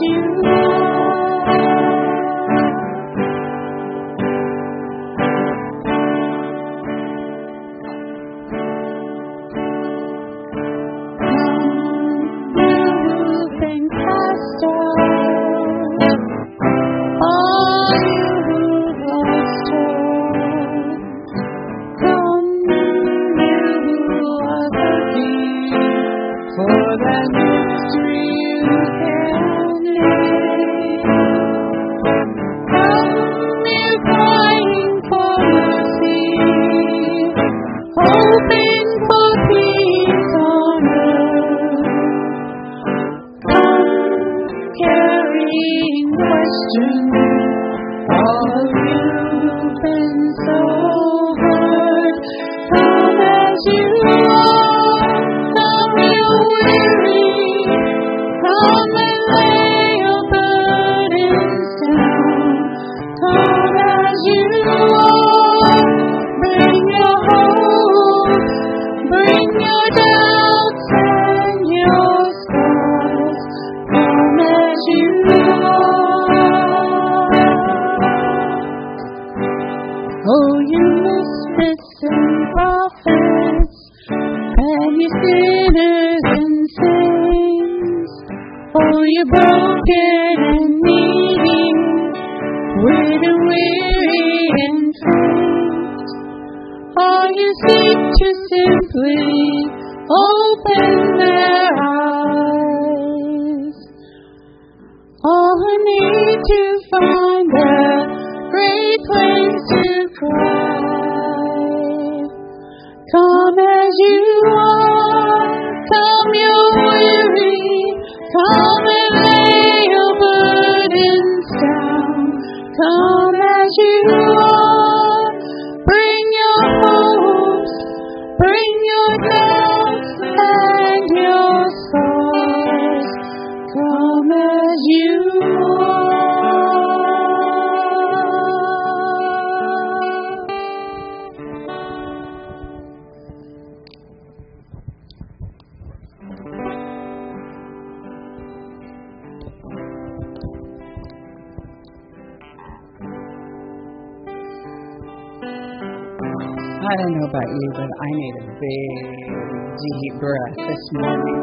You question. All of you've been so hurt. Come as you are. Come you're weary. Come and lay your burdens down. Come as you are. Bring your hope. Bring your doubts and your scars. Come as you are. Oh, you misfits and prophets, and you sinners and saints. Oh, you broken and needy, weary and weary and faint. Oh, you seek to simply open their eyes. All who need to find a great place to cry. Come as you are. Come you're weary. Come and lay your burdens down. Come as you are. Bring your hopes. Bring your doubts and your scars. Come as you are. I don't know about you, but I need a big, deep breath this morning.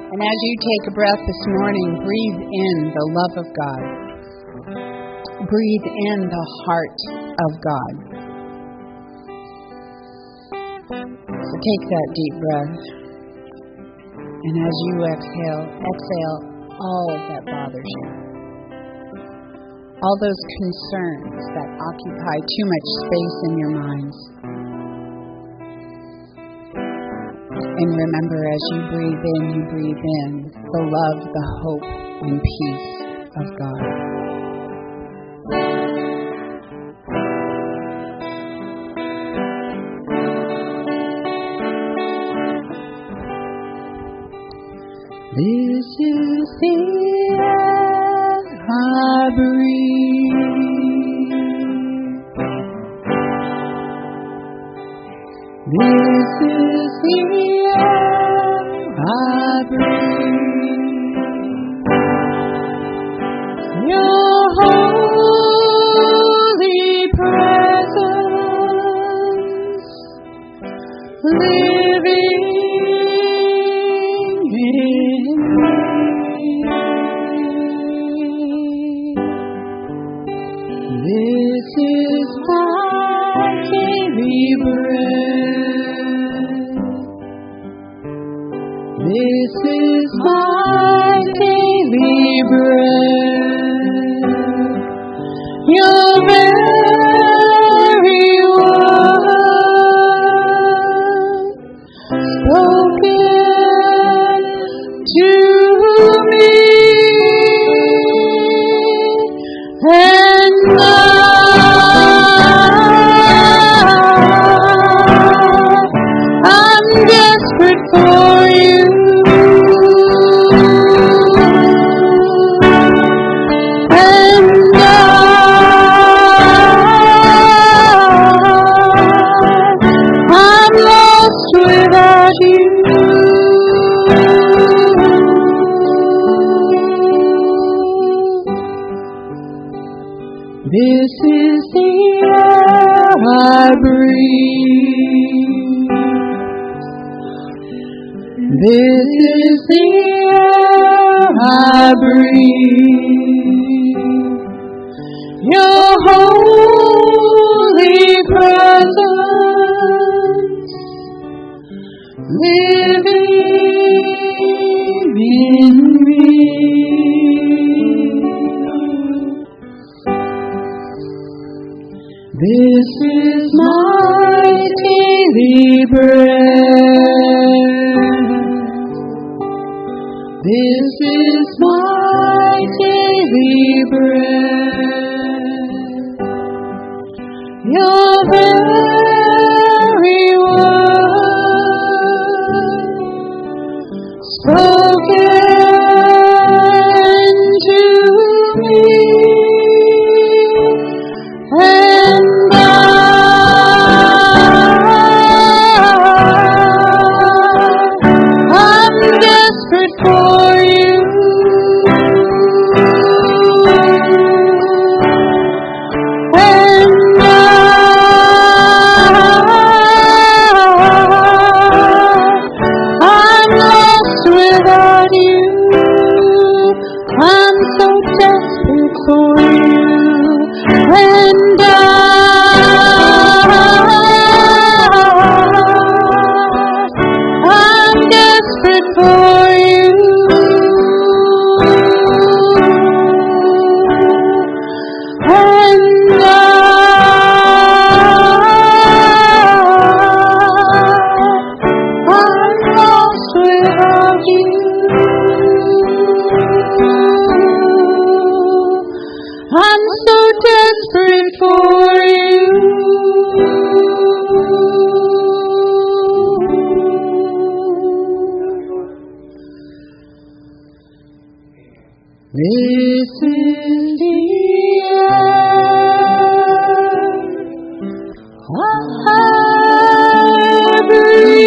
And as you take a breath this morning, breathe in the love of God. Breathe in the heart of God. So take that deep breath. And as you exhale all that bothers you. All those concerns that occupy too much space in your minds. And remember, as you breathe in the love, the hope, and peace of God. This is the air I breathe. This is the air I breathe. Your holy presence living in me. This is my daily bread. This is my daily bread. Your very word spoken to me. And I'm desperate for you. And I'm lost without you. This is the air I breathe. This is the air I breathe. Your holy presence living in me. This is my daily bread. This is my daily bread, your very word spoken to me, and I'm desperate for you. And I'm lost without you. I'm so desperate for you. And I'm desperate for you. And I'm lost without you. I'm so desperate for you. This is the air I breathe.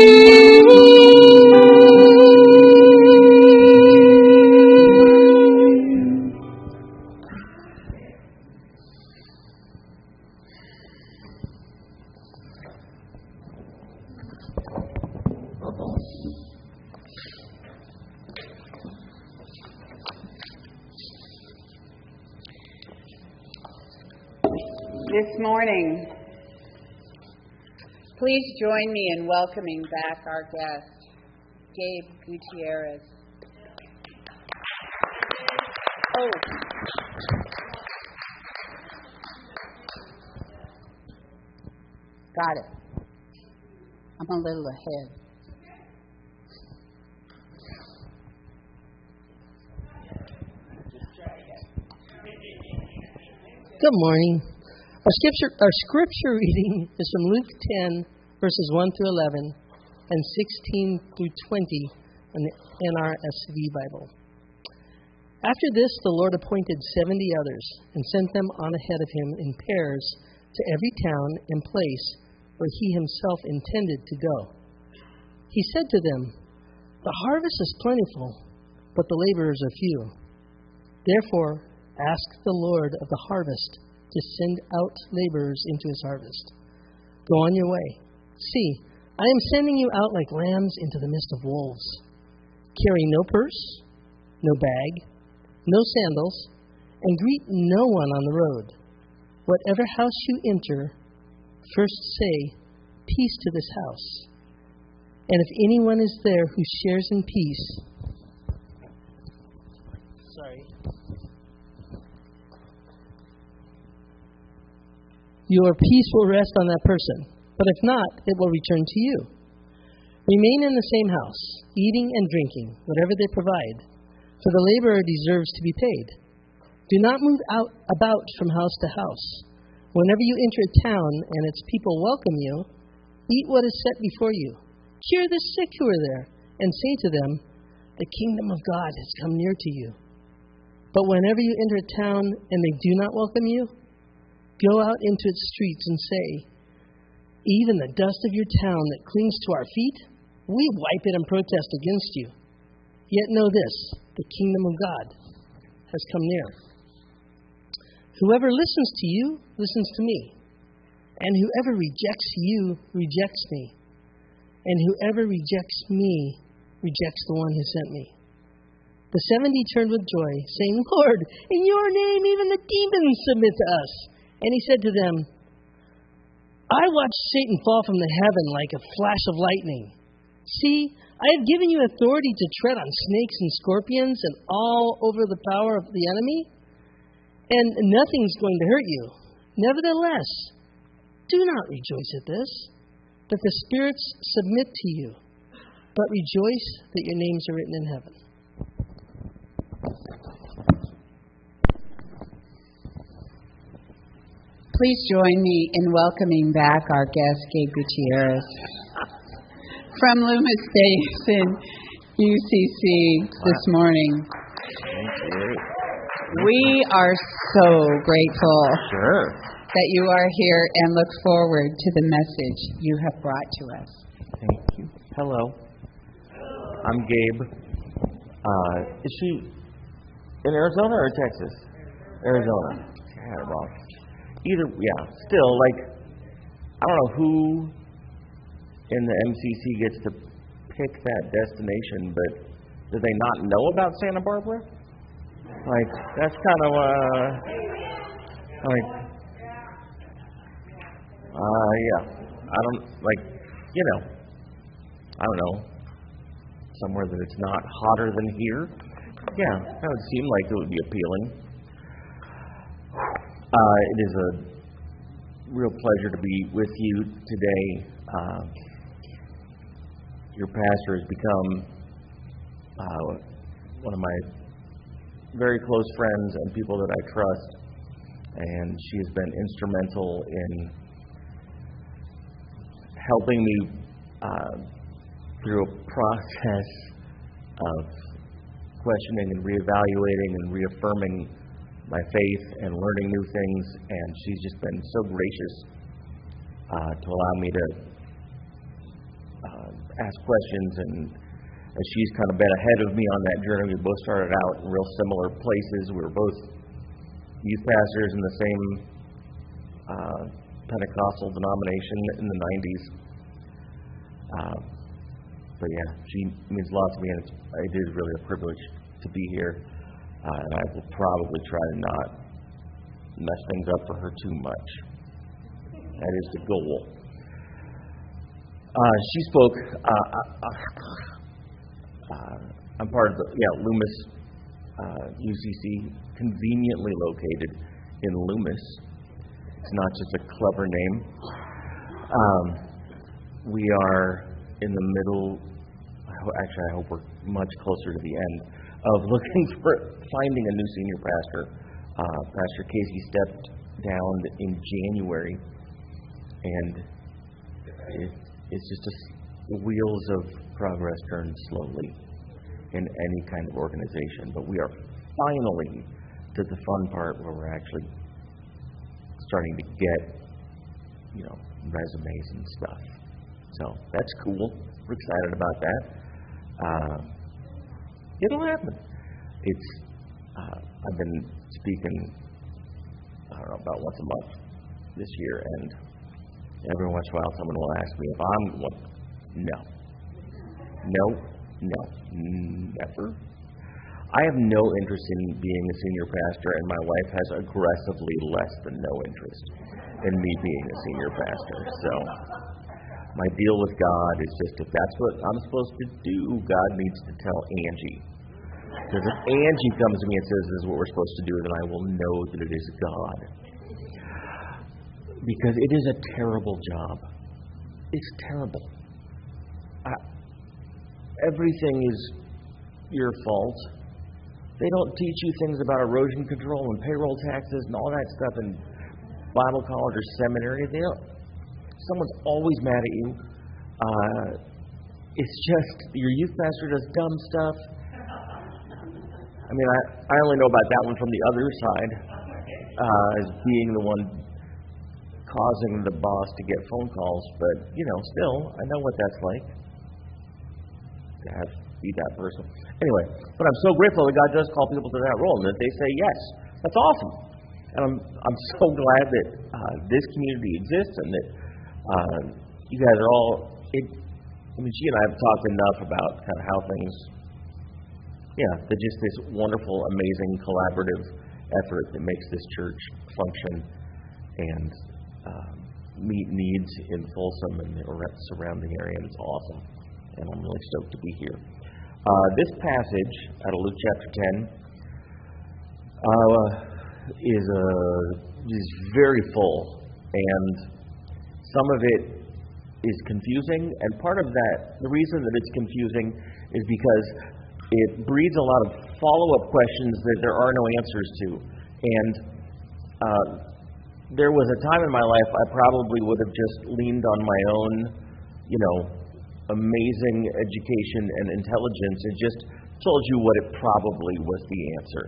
This morning, please join me in welcoming back our guest, Gabe Gutierrez. Oh. Got it. I'm a little ahead. Good morning. Our scripture reading is from Luke 10, verses 1 through 11, and 16 through 20 in the NRSV Bible. After this, the Lord appointed 70 others and sent them on ahead of him in pairs to every town and place where he himself intended to go. He said to them, "The harvest is plentiful, but the laborers are few. Therefore, ask the Lord of the harvest to send out laborers into his harvest. Go on your way. See, I am sending you out like lambs into the midst of wolves. Carry no purse, no bag, no sandals, and greet no one on the road. Whatever house you enter, first say, 'Peace to this house.' And if anyone is there who shares in peace," "your peace will rest on that person, but if not, it will return to you. Remain in the same house, eating and drinking, whatever they provide, for the laborer deserves to be paid. Do not move about from house to house. Whenever you enter a town and its people welcome you, eat what is set before you. Cure the sick who are there, and say to them, 'The kingdom of God has come near to you.' But whenever you enter a town and they do not welcome you, go out into its streets and say, 'Even the dust of your town that clings to our feet, we wipe it in protest against you. Yet know this, the kingdom of God has come near. Whoever listens to you, listens to me. And whoever rejects you, rejects me. And whoever rejects me, rejects the one who sent me.' The 70 turned with joy, saying, 'Lord, in your name even the demons submit to us.' And he said to them, 'I watched Satan fall from the heaven like a flash of lightning. See, I have given you authority to tread on snakes and scorpions and all over the power of the enemy, and nothing's going to hurt you. Nevertheless, do not rejoice at this, that the spirits submit to you, but rejoice that your names are written in heaven.'" Please join me in welcoming back our guest, Gabe Gutierrez, from Loomis Basin, UCC, this morning. Thank you. We are so grateful Sure. that you are here and look forward to the message you have brought to us. Thank you. Hello. I'm Gabe. Is she in Arizona or Texas? Arizona. Yeah, well, still, like, I don't know who in the MCC gets to pick that destination, but do they not know about Santa Barbara? Like, that's kind of, I don't know, somewhere that it's not hotter than here. Yeah, that would seem like it would be appealing. It is a real pleasure to be with you today. Your pastor has become one of my very close friends and people that I trust, and she has been instrumental in helping me through a process of questioning and reevaluating and reaffirming my faith and learning new things, and she's just been so gracious to allow me to ask questions, and as she's kind of been ahead of me on that journey. We both started out in real similar places. We were both youth pastors in the same Pentecostal denomination in the 90s. But yeah, she means a lot to me, and it is really a privilege to be here. And I will probably try to not mess things up for her too much. That is the goal. She spoke. I'm part of the Loomis UCC, conveniently located in Loomis. It's not just a clever name. We are in the middle. Actually, I hope we're much closer to the end of finding a new senior pastor. Pastor Casey stepped down in January, and it's just the wheels of progress turn slowly in any kind of organization. But we are finally to the fun part where we're actually starting to get, resumes and stuff. So that's cool. We're excited about that. It'll happen. I've been speaking, about once a month this year, and every once in a while someone will ask me if I'm one. No, never. I have no interest in being a senior pastor, and my wife has aggressively less than no interest in me being a senior pastor. So my deal with God is just, if that's what I'm supposed to do, God needs to tell Angie. Because if Angie comes to me and says this is what we're supposed to do, then I will know that it is God. Because it is a terrible job. It's terrible. Everything is your fault. They don't teach you things about erosion control and payroll taxes and all that stuff in Bible college or seminary. Someone's always mad at you. It's just your youth pastor does dumb stuff. I mean, I only know about that one from the other side, as being the one causing the boss to get phone calls. But, still, I know what that's like to be that person. Anyway, but I'm so grateful that God does call people to that role and that they say yes. That's awesome. And I'm so glad that this community exists and that you guys are all. She and I have talked enough about kind of how things. That just this wonderful, amazing, collaborative effort that makes this church function and meet needs in Folsom and the surrounding area, and it's awesome. And I'm really stoked to be here. This passage out of Luke chapter 10 is very full, and some of it is confusing. And part of that, the reason that it's confusing is because it breeds a lot of follow-up questions that there are no answers to. And there was a time in my life I probably would have just leaned on my own, amazing education and intelligence and just told you what it probably was the answer.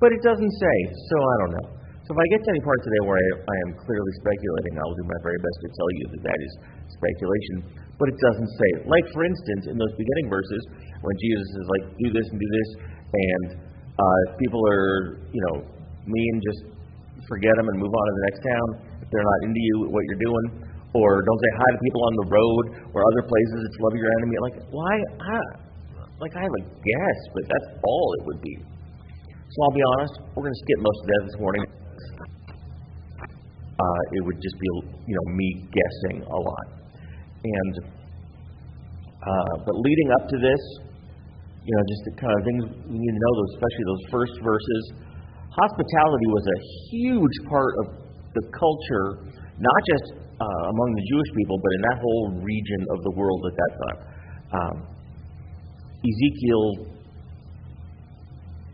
But it doesn't say, so I don't know. So if I get to any part today where I am clearly speculating, I'll do my very best to tell you that is speculation. But it doesn't say. Like, for instance, in those beginning verses, when Jesus is like, do this and do this, and if people are, mean, just forget them and move on to the next town. If they're not into you, what you're doing, or don't say hi to people on the road or other places, it's love your enemy. Like, why? I have a guess, but that's all it would be. So I'll be honest, we're going to skip most of that this morning. It would just be, me guessing a lot. And but leading up to this, just the kind of things you need to know, especially those first verses. Hospitality was a huge part of the culture, not just among the Jewish people, but in that whole region of the world at that time. Ezekiel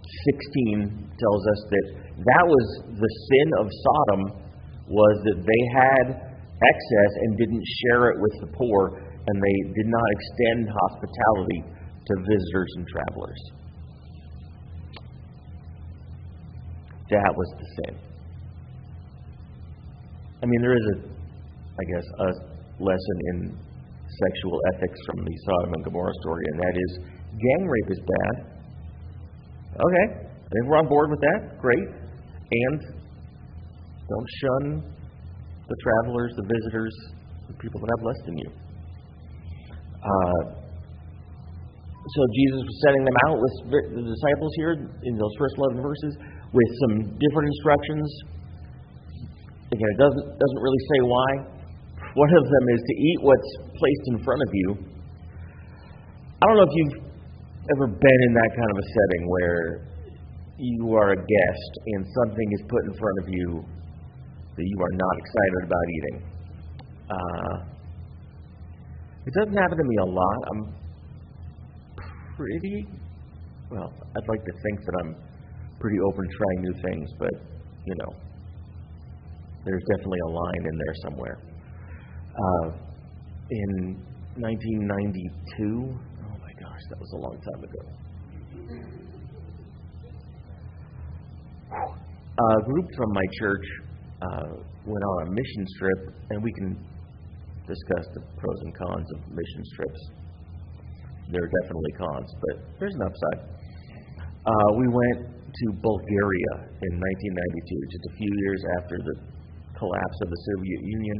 16 tells us that was the sin of Sodom, was that they had excess and didn't share it with the poor, and they did not extend hospitality to visitors and travelers. That was the sin. I mean, there is a lesson in sexual ethics from the Sodom and Gomorrah story, and that is gang rape is bad. Okay, I think we're on board with that. Great. And don't shun the travelers, the visitors, the people that have less than you. So Jesus was setting them out with the disciples here in those first 11 verses with some different instructions. Again, it doesn't really say why. One of them is to eat what's placed in front of you. I don't know if you've ever been in that kind of a setting where you are a guest and something is put in front of you that you are not excited about eating. It doesn't happen to me a lot. I'd like to think that I'm pretty open to trying new things, but, there's definitely a line in there somewhere. In 1992, oh my gosh, that was a long time ago. A group from my church went on a mission trip, and we can discuss the pros and cons of mission trips. There are definitely cons, but there's an upside. We went to Bulgaria in 1992, just a few years after the collapse of the Soviet Union.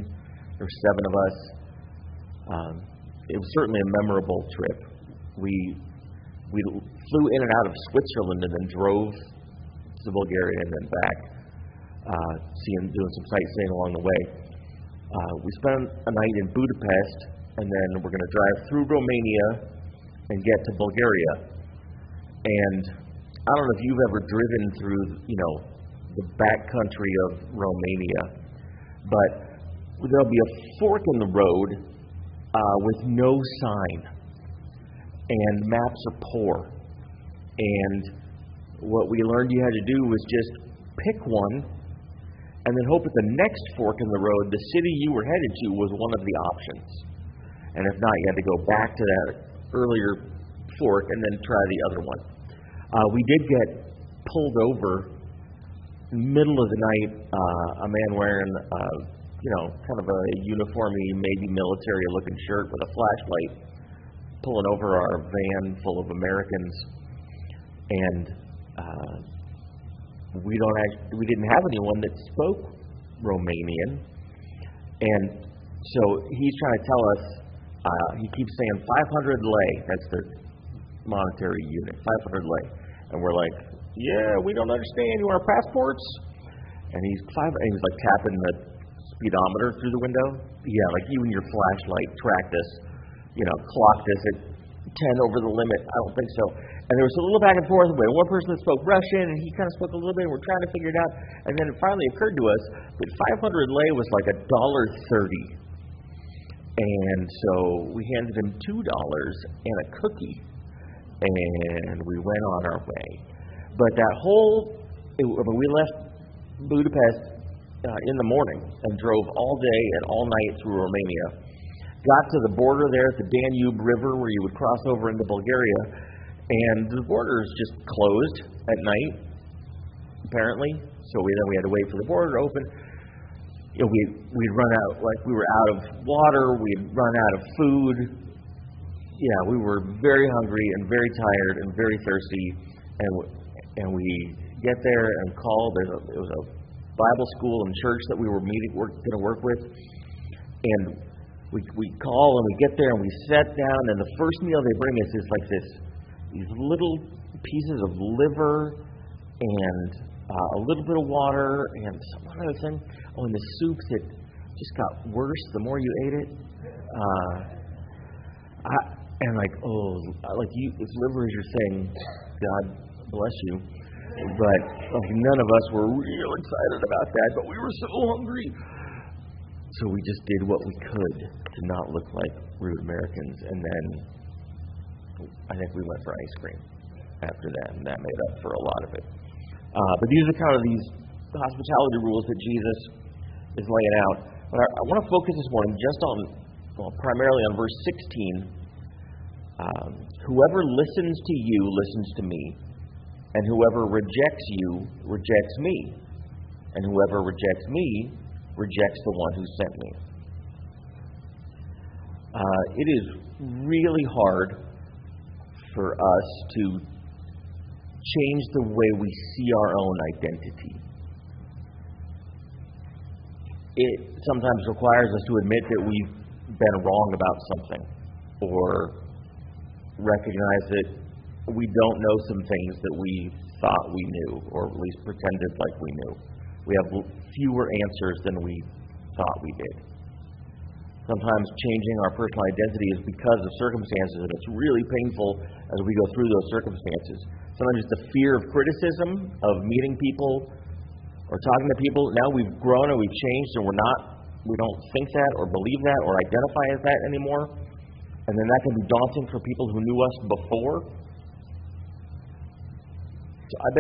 There were 7 of us. It was certainly a memorable trip. We flew in and out of Switzerland and then drove to Bulgaria and then back, doing some sightseeing along the way. We spent a night in Budapest, and then we're going to drive through Romania and get to Bulgaria. And I don't know if you've ever driven through, the backcountry of Romania, but there'll be a fork in the road with no sign, and maps are poor. And what we learned you had to do was just pick one, and then hope at the next fork in the road, the city you were headed to was one of the options. And if not, you had to go back to that earlier fork and then try the other one. We did get pulled over in the middle of the night. A man wearing, kind of a uniformy, maybe military-looking shirt with a flashlight, pulling over our van full of Americans, and we didn't have anyone that spoke Romanian, and so he's trying to tell us. He keeps saying 500 lei. That's the monetary unit, 500 lei. And we're like, yeah, we don't understand. You want our passports? And he's like tapping the speedometer through the window. Yeah, like you and your flashlight tracked us, clocked us at 10 over the limit. I don't think so. And there was a little back and forth. We had one person that spoke Russian, and he kind of spoke a little bit, and we're trying to figure it out. And then it finally occurred to us that 500 lei was like $1.30. And so we handed him $2 and a cookie, and we went on our way. But we left Budapest in the morning and drove all day and all night through Romania. Got to the border there at the Danube River where you would cross over into Bulgaria, and the border is just closed at night, apparently. So we had to wait for the border to open. We'd run out, like we were out of water, we'd run out of food. Yeah, we were very hungry and very tired and very thirsty, and we get there and call. It was a Bible school and church that we were going to work with, and we call and we get there and we sit down, and the first meal they bring us is like these little pieces of liver and a little bit of water and some other thing. Oh, and the soup that just got worse the more you ate it. If liver is your thing, God bless you. But none of us were real excited about that. But we were so hungry. So we just did what we could to not look like rude Americans, and then I think we went for ice cream after that, and that made up for a lot of it. But these are kind of these hospitality rules that Jesus is laying out. But I want to focus this morning just on, primarily on verse 16. Whoever listens to you listens to me, and whoever rejects you rejects me, and whoever rejects me rejects the one who sent me. It is really hard for us to change the way we see our own identity. It sometimes requires us to admit that we've been wrong about something, or recognize that we don't know some things that we thought we knew, or at least pretended like we knew. We have fewer answers than we thought we did. Sometimes changing our personal identity is because of circumstances, and it's really painful as we go through those circumstances. Sometimes it's the fear of criticism, of meeting people or talking to people. Now we've grown and we've changed, and we don't think that or believe that or identify as that anymore. And then that can be daunting for people who knew us before. So I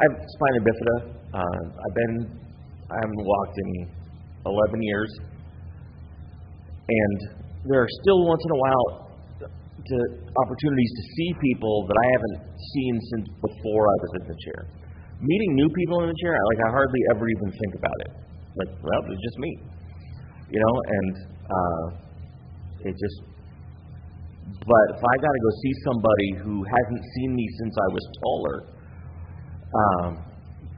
have spina bifida. I haven't walked in 11 years, and there are still once in a while opportunities to see people that I haven't seen since before I was in the chair. Meeting new people in the chair, I hardly ever even think about it. It's just me, and but if I got to go see somebody who hasn't seen me since I was taller,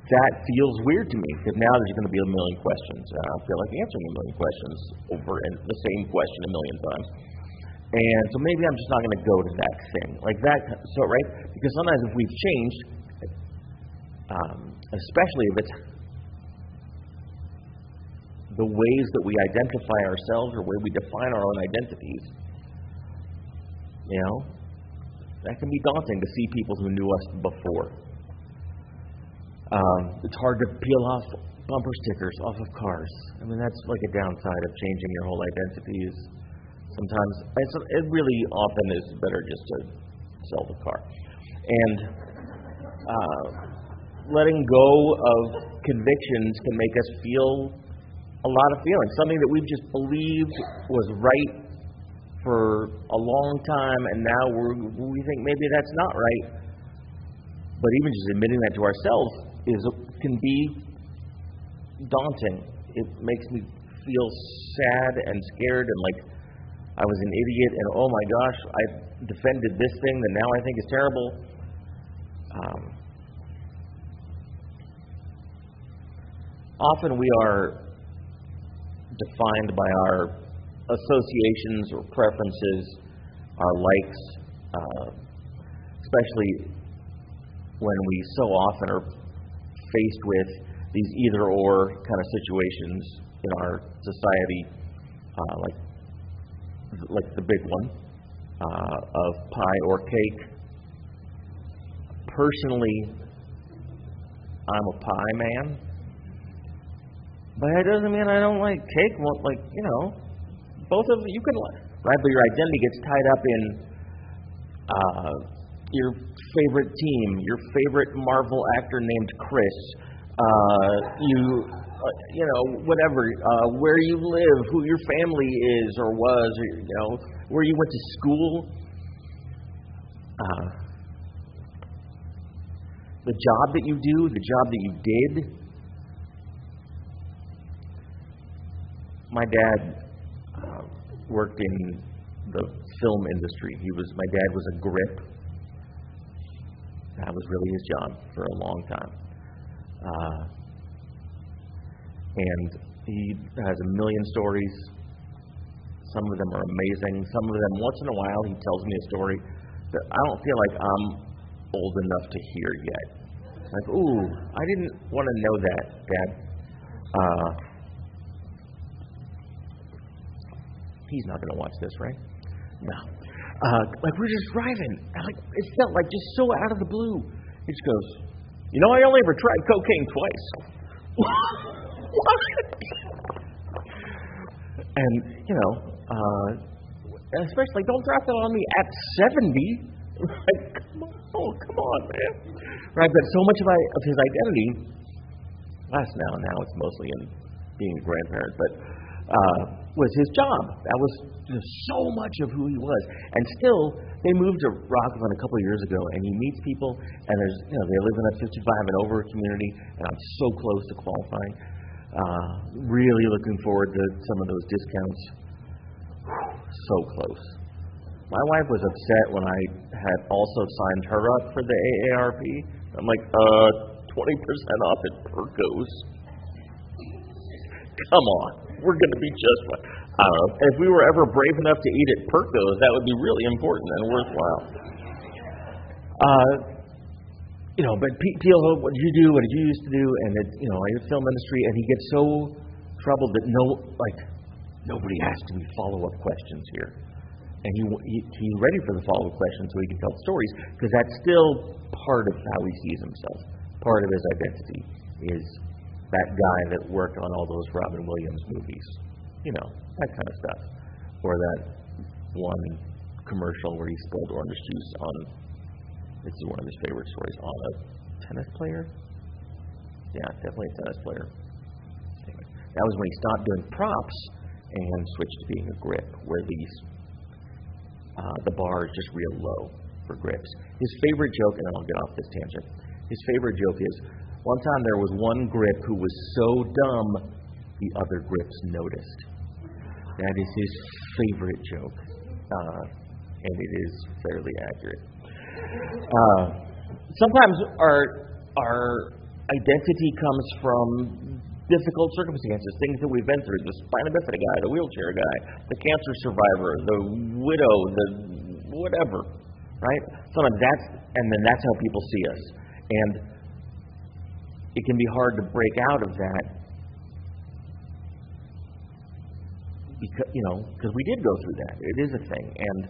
that feels weird to me, because now there's going to be a million questions, and I don't feel like answering a million questions over and the same question a million times. And so maybe I'm just not going to go to that thing like that. So right, because sometimes if we've changed, especially if it's the ways that we identify ourselves or the way we define our own identities, that can be daunting to see people who knew us before. It's hard to peel off bumper stickers off of cars. That's like a downside of changing your whole identity. Is sometimes it really often is better just to sell the car. And letting go of convictions can make us feel a lot of feelings. Something that we've just believed was right for a long time, and now we think maybe that's not right. But even just admitting that to ourselves can be daunting. It makes me feel sad and scared and like I was an idiot, and oh my gosh, I defended this thing that now I think is terrible. Often we are defined by our associations or preferences, our likes, especially when we so often are faced with these either-or kind of situations in our society, like the big one of pie or cake. Personally, I'm a pie man, but that doesn't mean I don't like cake. Well, both of you can like, right? But your identity gets tied up in your favorite team, your favorite Marvel actor named Chris, whatever, where you live, who your family is or was, or, where you went to school. The job that you do, the job that you did. My dad worked in the film industry. My dad was a grip. That was really his job for a long time. And he has a million stories. Some of them are amazing. Some of them, once in a while, he tells me a story that I don't feel like I'm old enough to hear yet. It's like, ooh, I didn't want to know that, Dad. He's not going to watch this, right? No. Like, we're just driving. And it felt like just so out of the blue. He just goes, I only ever tried cocaine twice. What? And, especially, don't drop that on me at 70. Like, come on, man. Right, but so much of his identity, less now it's mostly in being a grandparent, but was his job. That was just so much of who he was. And still, they moved to Rockland a couple of years ago, and he meets people, and there's, they live in a 55 and over community, and I'm so close to qualifying. Really looking forward to some of those discounts. So close. My wife was upset when I had also signed her up for the AARP. I'm like, 20% off at Perco's. Come on, we're going to be just fine. I don't know. If we were ever brave enough to eat at Perco's, that would be really important and worthwhile. But Peel, what did you do? What did you used to do? And I did film industry, and he gets so troubled that nobody asks me follow-up questions here. And he's ready for the follow-up questions so he can tell stories, because that's still part of how he sees himself. Part of his identity is that guy that worked on all those Robin Williams movies. That kind of stuff. Or that one commercial where he spilled orange juice on, this is one of his favorite stories, on a tennis player? Yeah, definitely a tennis player. Anyway, that was when he stopped doing props and switched to being a grip, where the bar is just real low for grips. His favorite joke, and I'll get off this tangent, his favorite joke is, one time there was one grip who was so dumb, the other grips noticed. That is his favorite joke, and it is fairly accurate. Sometimes our identity comes from difficult circumstances, things that we've been through. The spina bifida guy, the wheelchair guy, the cancer survivor, the widow, the whatever, right? Sometimes that's how people see us. And it can be hard to break out of that because we did go through that. It is a thing. And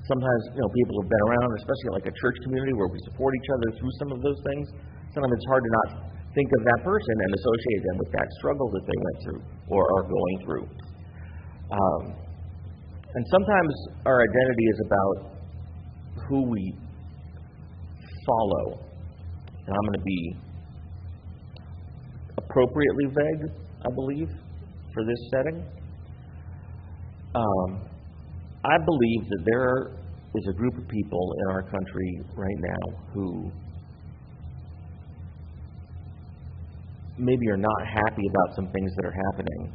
sometimes, people have been around, especially like a church community where we support each other through some of those things. Sometimes it's hard to not think of that person and associate them with that struggle that they went through or are going through. And sometimes our identity is about who we follow. And I'm going to be appropriately vague, I believe, for this setting. I believe that there is a group of people in our country right now who maybe are not happy about some things that are happening,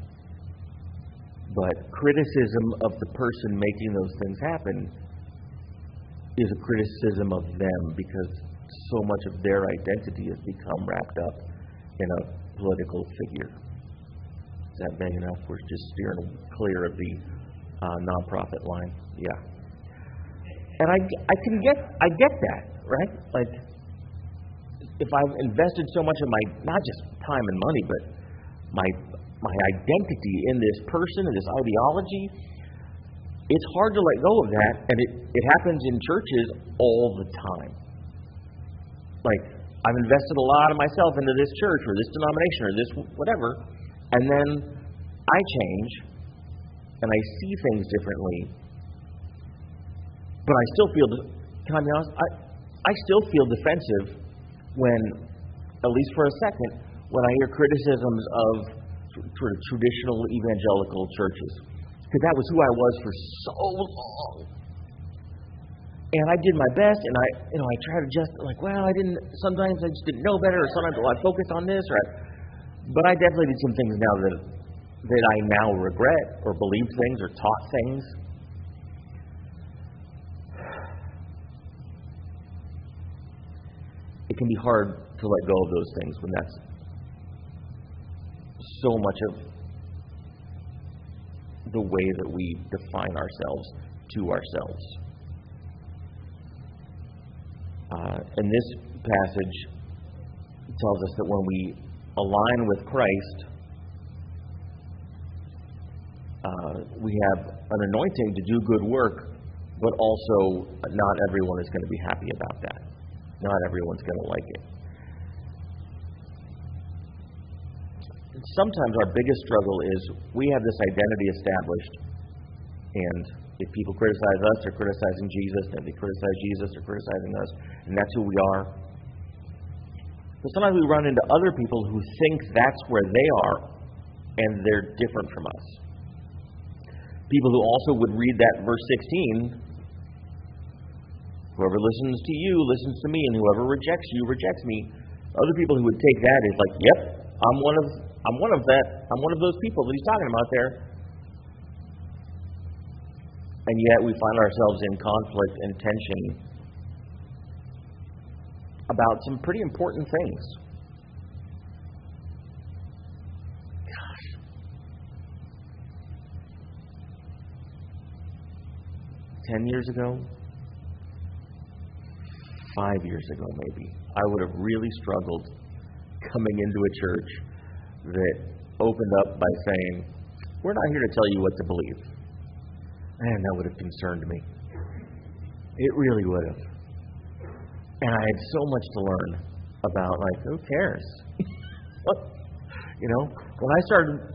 but criticism of the person making those things happen is a criticism of them, because so much of their identity has become wrapped up in a political figure. Is that vague enough? We're just steering clear of the nonprofit line. Yeah. And I get that, right? Like, if I've invested so much of my, not just time and money, but my identity in this person, in this ideology, it's hard to let go of that, and it happens in churches all the time. Like, I've invested a lot of myself into this church or this denomination or this whatever, and then I change, and I see things differently, but I still feel, can I be honest, I still feel defensive when, at least for a second, when I hear criticisms of sort of traditional evangelical churches, because that was who I was for so long. And I did my best, and I tried to just, sometimes I just didn't know better, or sometimes I focused on this, but I definitely did some things now that I now regret, or believed things, or taught things. It can be hard to let go of those things when that's so much of the way that we define ourselves to ourselves. And this passage tells us that when we align with Christ, we have an anointing to do good work, but also not everyone is going to be happy about that. Not everyone's going to like it. And sometimes our biggest struggle is we have this identity established, and if people criticize us, they're criticizing Jesus, and if they criticize Jesus, they're criticizing us, and that's who we are. But sometimes we run into other people who think that's where they are, and they're different from us. People who also would read that verse 16, whoever listens to you listens to me, and whoever rejects you rejects me. Other people who would take that as like, yep, I'm one of those people that he's talking about there. And yet we find ourselves in conflict and tension about some pretty important things. Gosh. 10 years ago, 5 years ago maybe, I would have really struggled coming into a church that opened up by saying, we're not here to tell you what to believe. Man, that would have concerned me. It really would have. And I had so much to learn about, who cares? When I started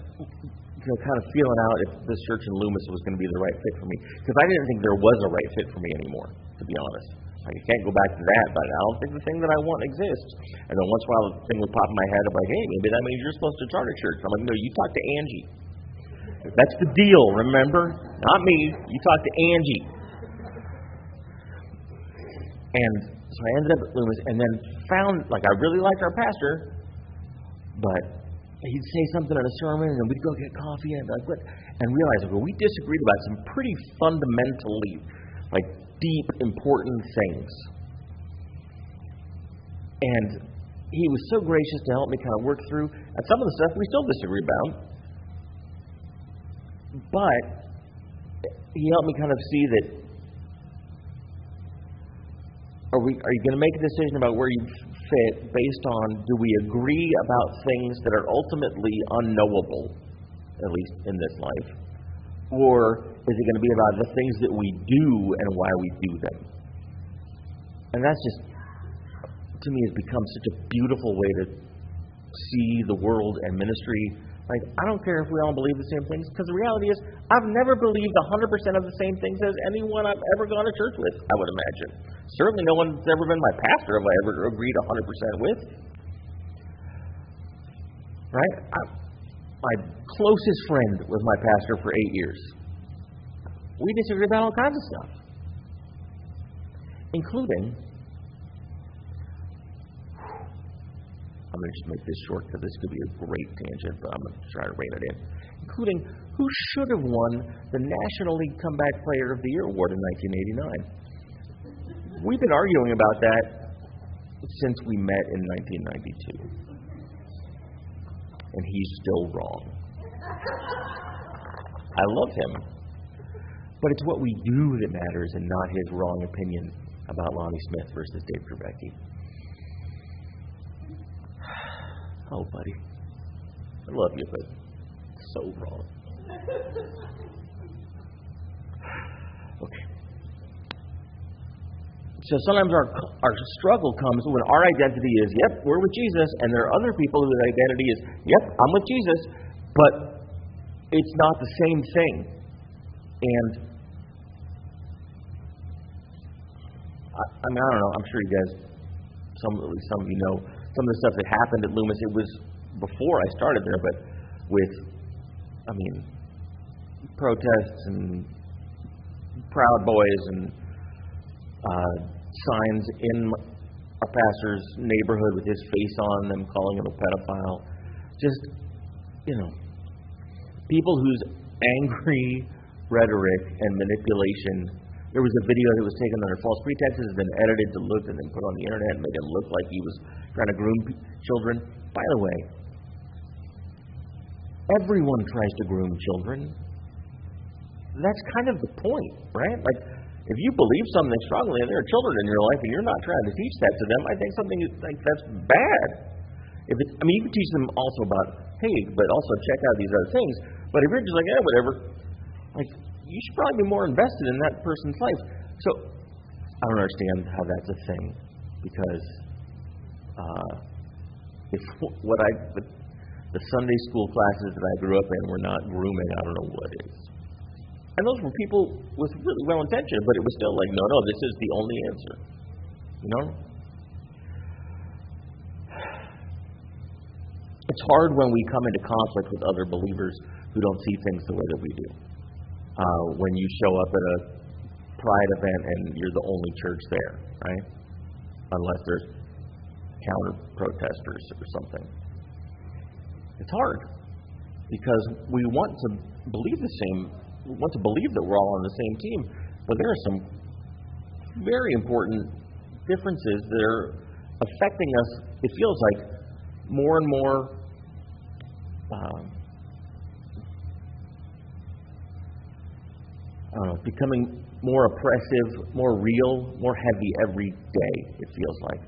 kind of feeling out if this church in Loomis was going to be the right fit for me, because I didn't think there was a right fit for me anymore, to be honest. I can't go back to that, but I don't think the thing that I want exists. And then once in a while, the thing would pop in my head of hey, maybe that means you're supposed to start a church. I'm like, no, you talk to Angie. That's the deal, remember? Not me. You talk to Angie. And so I ended up at Loomis and then found, I really liked our pastor, but he'd say something in a sermon and we'd go get coffee and realize, we disagreed about some pretty fundamentally, deep, important things. And he was so gracious to help me kind of work through, and some of the stuff we still disagree about. But he helped me kind of see that are you going to make a decision about where you fit based on do we agree about things that are ultimately unknowable, at least in this life, or is it going to be about the things that we do and why we do them? And that's just, to me, has become such a beautiful way to see the world and ministry. I don't care if we all believe the same things, because the reality is, I've never believed 100% of the same things as anyone I've ever gone to church with, I would imagine. Certainly no one's ever been my pastor have I ever agreed 100% with. Right? My closest friend was my pastor for 8 years. We disagreed about all kinds of stuff, including, I'm going to just make this short because this could be a great tangent, but I'm going to try to rein it in. Including who should have won the National League Comeback Player of the Year award in 1989. We've been arguing about that since we met in 1992. And he's still wrong. I love him. But it's what we do that matters and not his wrong opinion about Lonnie Smith versus Dave Trebecki. Oh, buddy. I love you, but so wrong. Okay. So sometimes our struggle comes when our identity is, yep, we're with Jesus, and there are other people whose identity is, yep, I'm with Jesus, but it's not the same thing. And I don't know, I'm sure you guys, at least some of you know, some of the stuff that happened at Loomis, it was before I started there, but with, protests and Proud Boys and signs in our pastor's neighborhood with his face on them, calling him a pedophile. Just, people whose angry rhetoric and manipulation. There was a video that was taken under false pretenses, then edited to look, and then put on the internet and made him look like he was trying to groom children. By the way, everyone tries to groom children. That's kind of the point, right? Like, if you believe something strongly and there are children in your life and you're not trying to teach that to them, I think something like that's bad. You can teach them also about hate, but also check out these other things. But if you're just like, whatever, like, you should probably be more invested in that person's life. So, I don't understand how that's a thing, because if the Sunday school classes that I grew up in were not grooming, I don't know what is. And those were people with really well intention, but it was still like, no, this is the only answer. It's hard when we come into conflict with other believers who don't see things the way that we do. When you show up at a pride event and you're the only church there, right? Unless there's counter protesters or something. It's hard because we want to believe that we're all on the same team, but there are some very important differences that are affecting us. It feels like more and more becoming more oppressive, more real, more heavy every day, it feels like.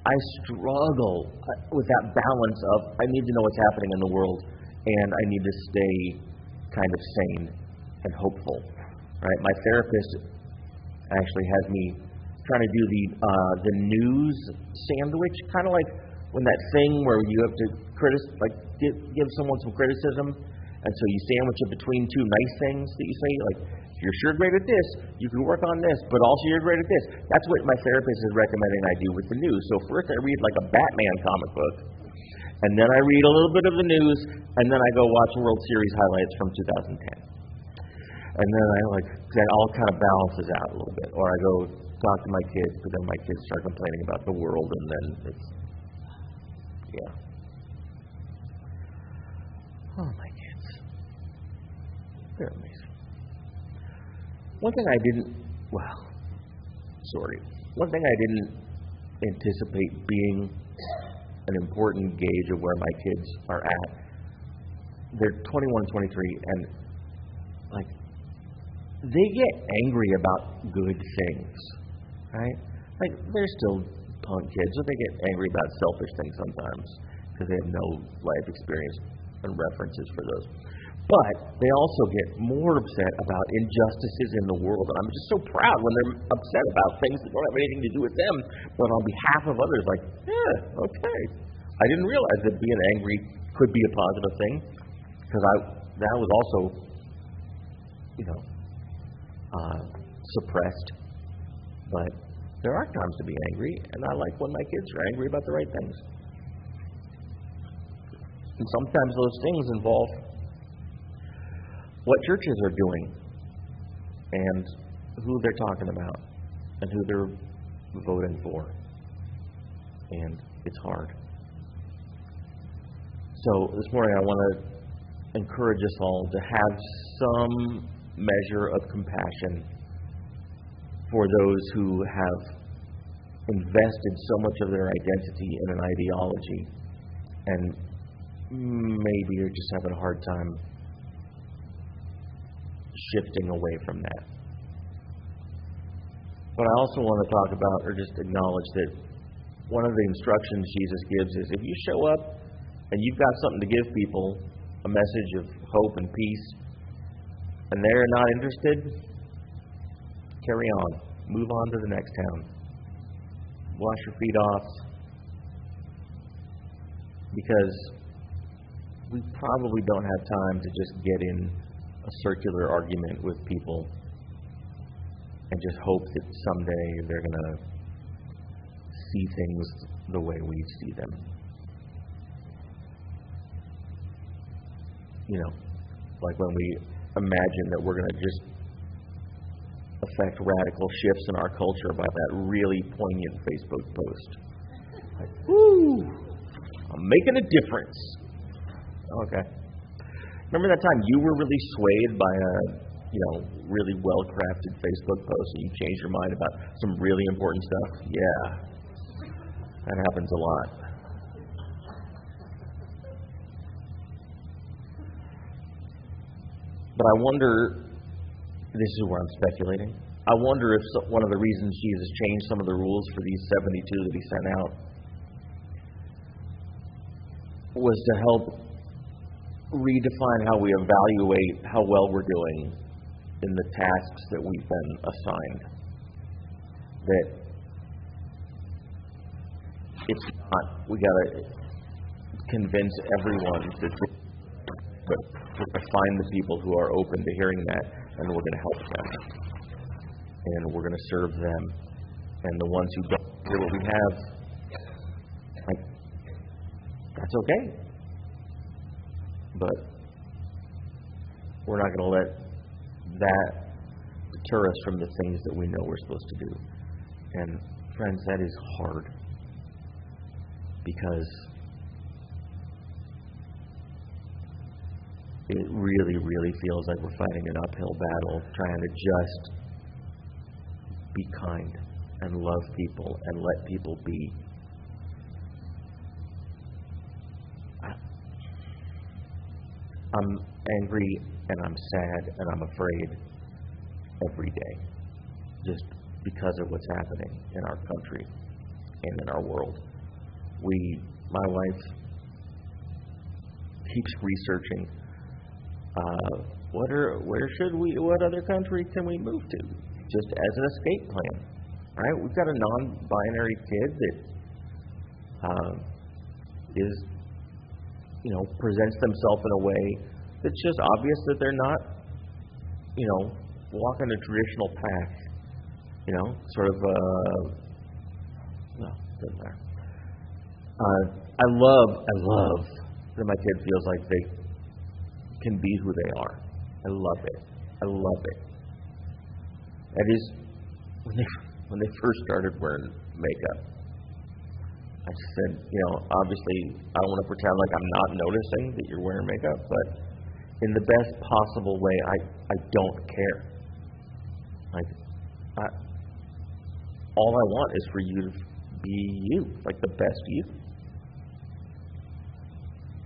I struggle with that balance of I need to know what's happening in the world and I need to stay kind of sane and hopeful. Right? My therapist actually has me trying to do the news sandwich, kind of like when that thing where you have to give someone some criticism, and so you sandwich it between two nice things that you say, like, you're sure great at this, you can work on this, but also you're great at this. That's what my therapist is recommending I do with the news. So first I read like a Batman comic book, and then I read a little bit of the news, and then I go watch World Series highlights from 2010. And then that all kind of balances out a little bit. Or I go talk to my kids, but then my kids start complaining about the world, and then it's, Oh, my kids. They're amazing. One thing I didn't anticipate being an important gauge of where my kids are at. They're 21, 23, and they get angry about good things, right? Like, they're still punk kids, so they get angry about selfish things sometimes because they have no life experience and references for those. But they also get more upset about injustices in the world. And I'm just so proud when they're upset about things that don't have anything to do with them, but on behalf of others, like, okay. I didn't realize that being angry could be a positive thing, because that was also, suppressed. But there are times to be angry, and I like when my kids are angry about the right things. And sometimes those things involve what churches are doing, and who they're talking about, and who they're voting for. And it's hard. So this morning I want to encourage us all to have some measure of compassion for those who have invested so much of their identity in an ideology and maybe are just having a hard time shifting away from that. What I also want to talk about, or just acknowledge, that one of the instructions Jesus gives is if you show up and you've got something to give people, a message of hope and peace, and they're not interested, carry on. Move on to the next town. Wash your feet off. Because we probably don't have time to just get in a circular argument with people and just hope that someday they're going to see things the way we see them. like when we imagine that we're going to just affect radical shifts in our culture by that really poignant Facebook post. Like, woo, I'm making a difference. Okay. Remember that time you were really swayed by a, really well-crafted Facebook post and you changed your mind about some really important stuff? Yeah. That happens a lot. But I wonder, this is where I'm speculating, I wonder if one of the reasons Jesus changed some of the rules for these 72 that he sent out was to help redefine how we evaluate how well we're doing in the tasks that we've been assigned. That it's not, we got to convince everyone but to find the people who are open to hearing that, and we're going to help them. And we're going to serve them. And the ones who don't hear what we have, like, that's okay. But we're not going to let that deter us from the things that we know we're supposed to do. And friends, that is hard. Because it really, really feels like we're fighting an uphill battle, trying to just be kind and love people and let people be. I'm angry and I'm sad and I'm afraid every day, just because of what's happening in our country and in our world. My wife keeps researching what other country can we move to, just as an escape plan, right? We've got a non-binary kid that is, presents themselves in a way that's just obvious that they're not, walking a traditional path, sort of, no, doesn't matter. I love that my kid feels like they can be who they are. I love it. That is, when they first started wearing makeup, I said, obviously I don't want to pretend like I'm not noticing that you're wearing makeup, but in the best possible way, I don't care. All I want is for you to be you, like the best you.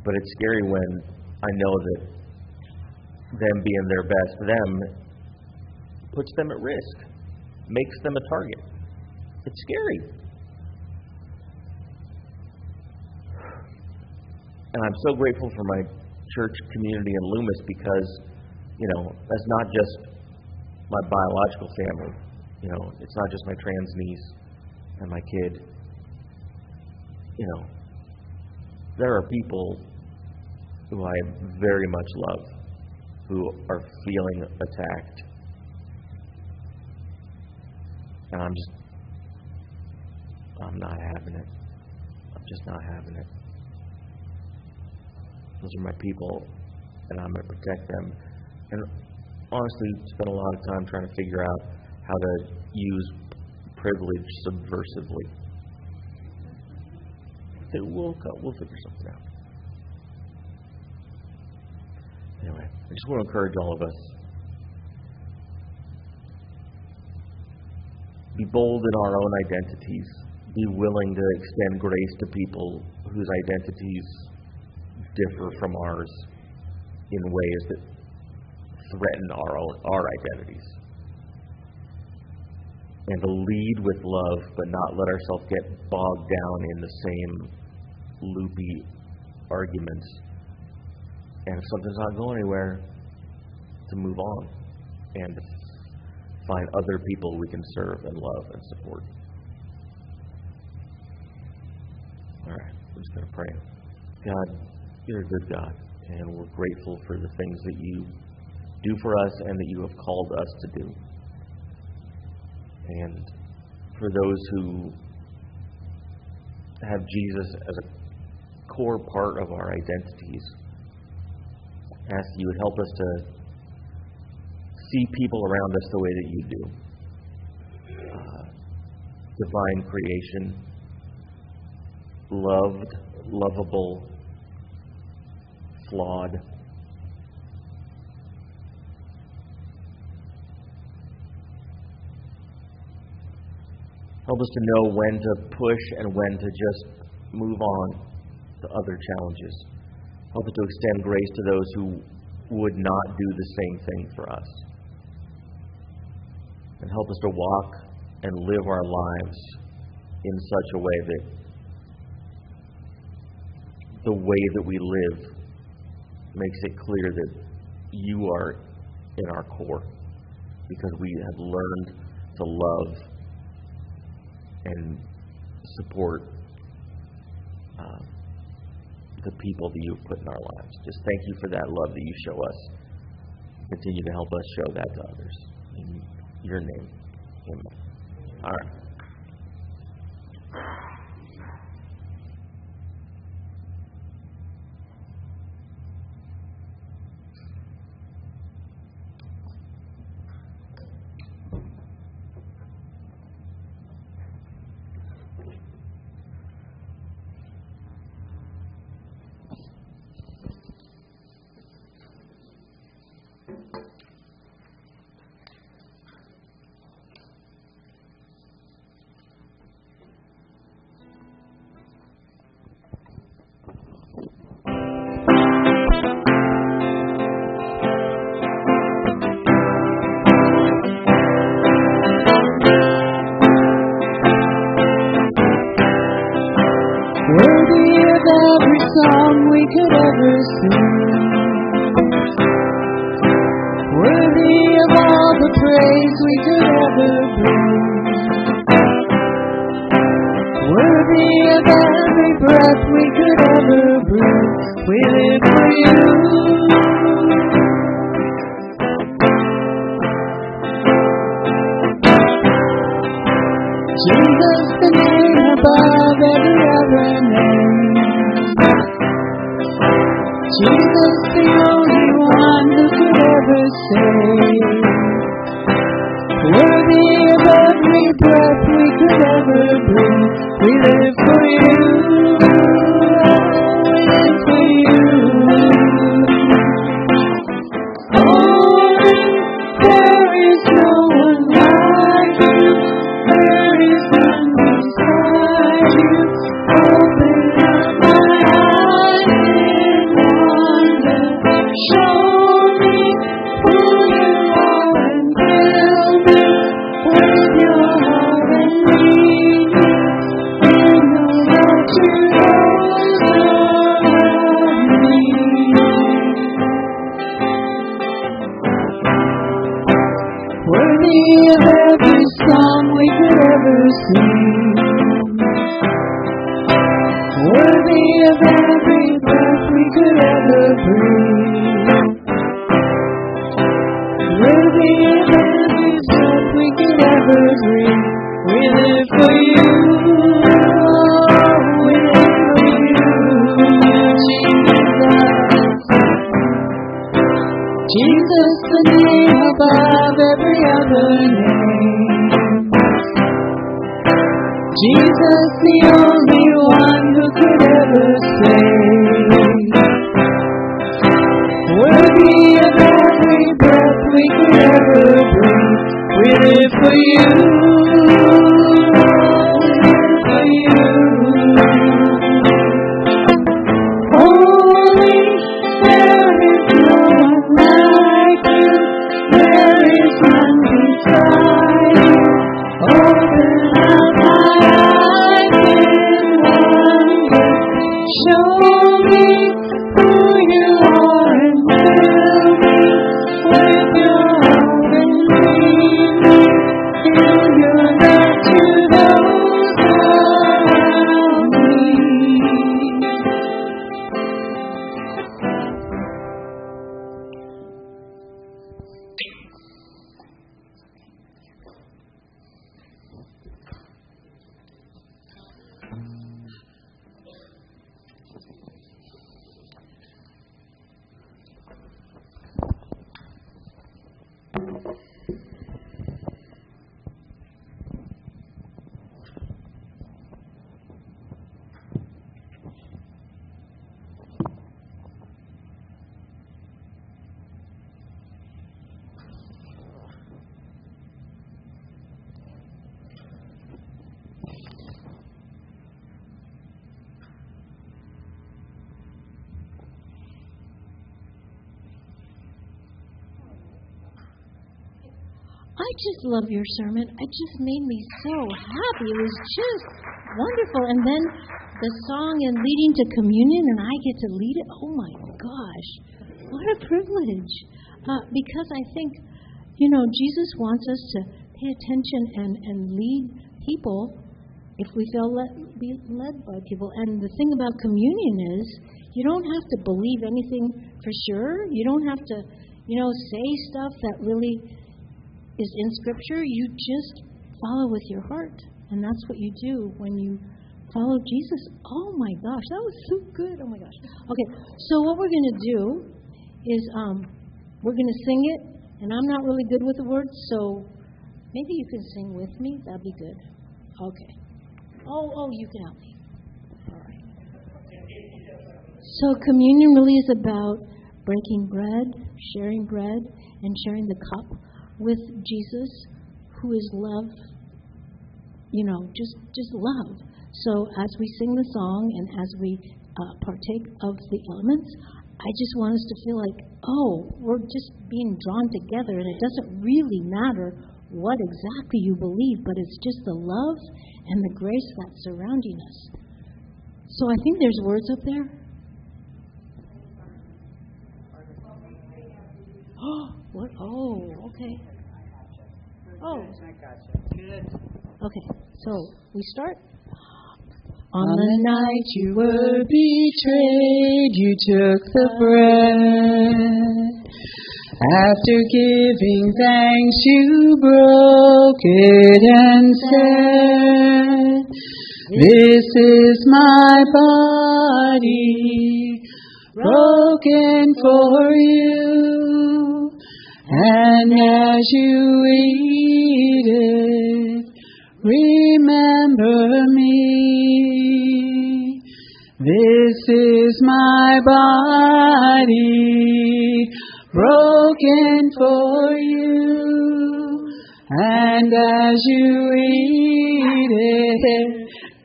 But it's scary when I know that them being their best them puts them at risk, makes them a target. It's scary. And I'm so grateful for my church community in Loomis because, that's not just my biological family. It's not just my trans niece and my kid. There are people who I very much love who are feeling attacked. And I'm not having it. I'm just not having it. Those are my people, and I'm going to protect them. And honestly, spent a lot of time trying to figure out how to use privilege subversively. We'll figure something out. Anyway, I just want to encourage all of us. Be bold in our own identities. Be willing to extend grace to people whose identities differ from ours in ways that threaten our identities. And to lead with love, but not let ourselves get bogged down in the same loopy arguments. And if something's not going anywhere, to move on and to find other people we can serve and love and support. All right, I'm just going to pray. God, you're a good God, and we're grateful for the things that you do for us and that you have called us to do. And for those who have Jesus as a core part of our identities, ask you would help us to see people around us the way that you do. Divine creation, loved, lovable, flawed. Help us to know when to push and when to just move on to other challenges. Help us to extend grace to those who would not do the same thing for us. And help us to walk and live our lives in such a way that the way that we live makes it clear that you are in our core, because we have learned to love and support the people that you've put in our lives. Just thank you for that love that you show us. Continue to help us show that to others. In your name. Amen. All right. Worthy of every song we could ever sing, worthy of all the praise we could ever bring, worthy of every breath we could ever breathe. We live for you. Jesus, the name above every other name. Jesus, the only one who could ever save. Worthy of every breath we could ever breathe. We live for you. We live for you. Holy, there is no one like you. There is none beside you. Open up my eyes in wonder. Show me who you are and fill me with your heart and lead me in the road to me. Worthy of every song we could ever sing, worthy of every breath we could ever breathe, worthy of every breath we could ever breathe. We live for you. We live for you, Jesus. Jesus, the name above every other name. Jesus, the only one who could ever save. Worthy of every breath we could ever breathe. We live for you. We live for you. Holy, there is no one like you. There is none beside you. Open up my eyes in wonder. Show me who you are and fill me with your heart and lead me in your love to just love your sermon. It just made me so happy. It was just wonderful. And then the song and leading to communion, and I get to lead it. Oh my gosh, what a privilege. Because I think, Jesus wants us to pay attention and lead people if we feel be led by people. And the thing about communion is you don't have to believe anything for sure. You don't have to, say stuff that really is in Scripture. You just follow with your heart. And that's what you do when you follow Jesus. Oh my gosh, that was so good. Oh my gosh. Okay, so what we're going to do is we're going to sing it. And I'm not really good with the words, so maybe you can sing with me. That'd be good. Okay. Oh, you can help me. All right. So communion really is about breaking bread, and sharing the cup with Jesus, who is love. Just love. So as we sing the song and as we partake of the elements, I just want us to feel like, we're just being drawn together, and it doesn't really matter what exactly you believe, but it's just the love and the grace that's surrounding us. So I think there's words up there. What? Oh, okay. Oh. I gotcha. Good. Okay, so we start. On the night you were betrayed, you took the bread. After giving thanks, you broke it and said, "This is my body, broken for you. And as you eat it, remember me. This is my body, broken for you. And as you eat it,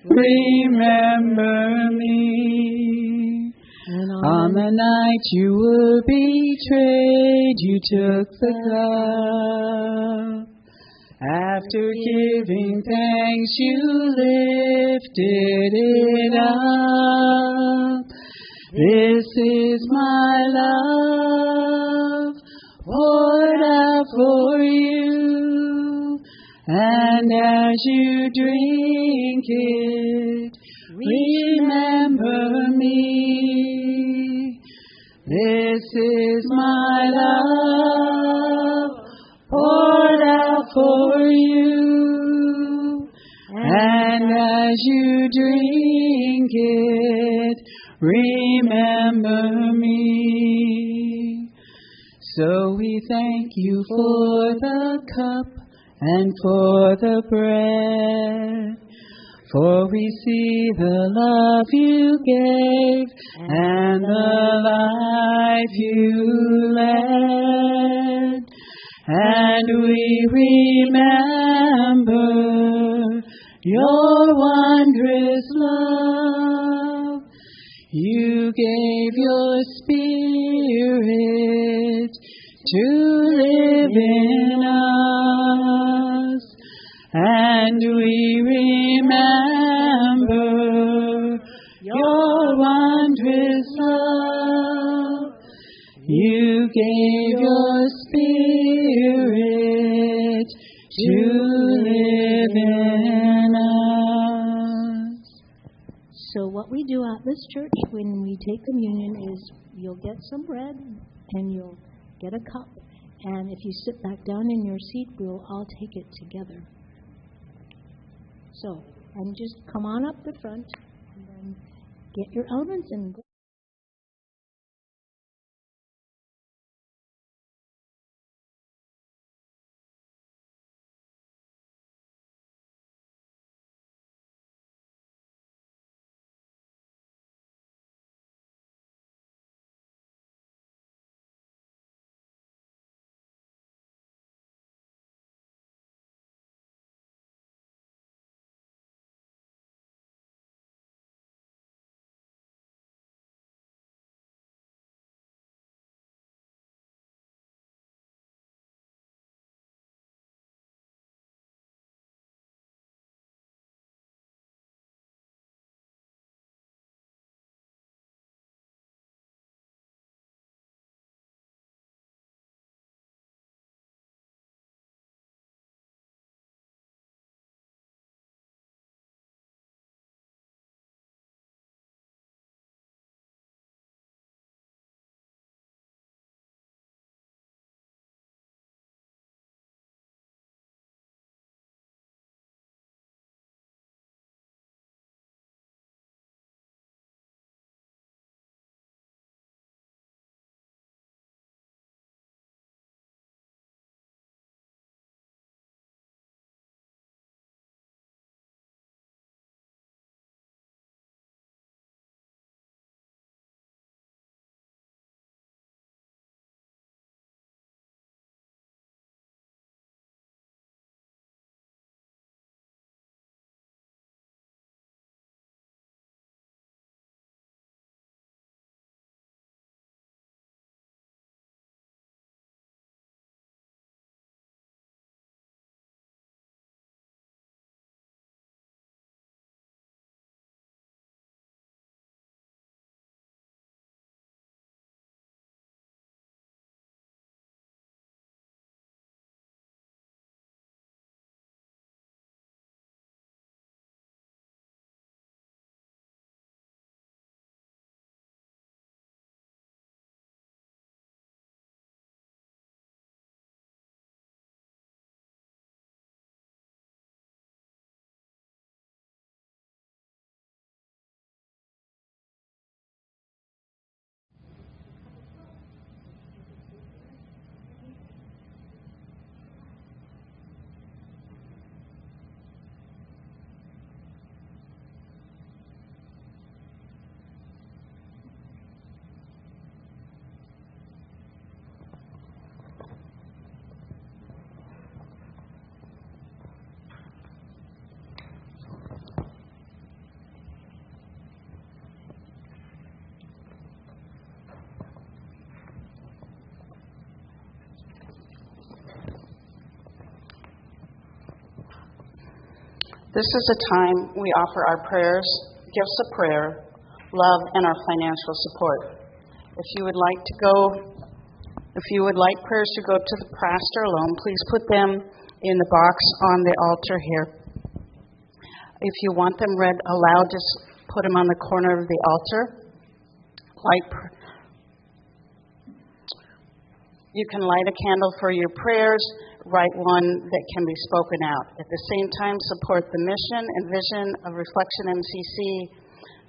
remember me." And on the night you were betrayed, you took the cup. After giving thanks, you lifted it up. "This is my love, poured out for you. And as you drink it, remember me. This is my love, poured out for you. And as you drink it, remember me." So we thank you for the cup and for the bread. For we see the love you gave and the life you led. And we remember your wondrous love. You gave your Spirit to live in us. And we remember your wondrous love. You gave your Spirit to live in us. So what we do at this church when we take communion is you'll get some bread and you'll get a cup. And if you sit back down in your seat, we'll all take it together. So, and just come on up the front and then get your elements and go. This is a time we offer our prayers, gifts of prayer, love, and our financial support. If you would like prayers to go to the pastor alone, please put them in the box on the altar here. If you want them read aloud, just put them on the corner of the altar. You can light a candle for your prayers, write one that can be spoken out. At the same time, support the mission and vision of Reflection MCC.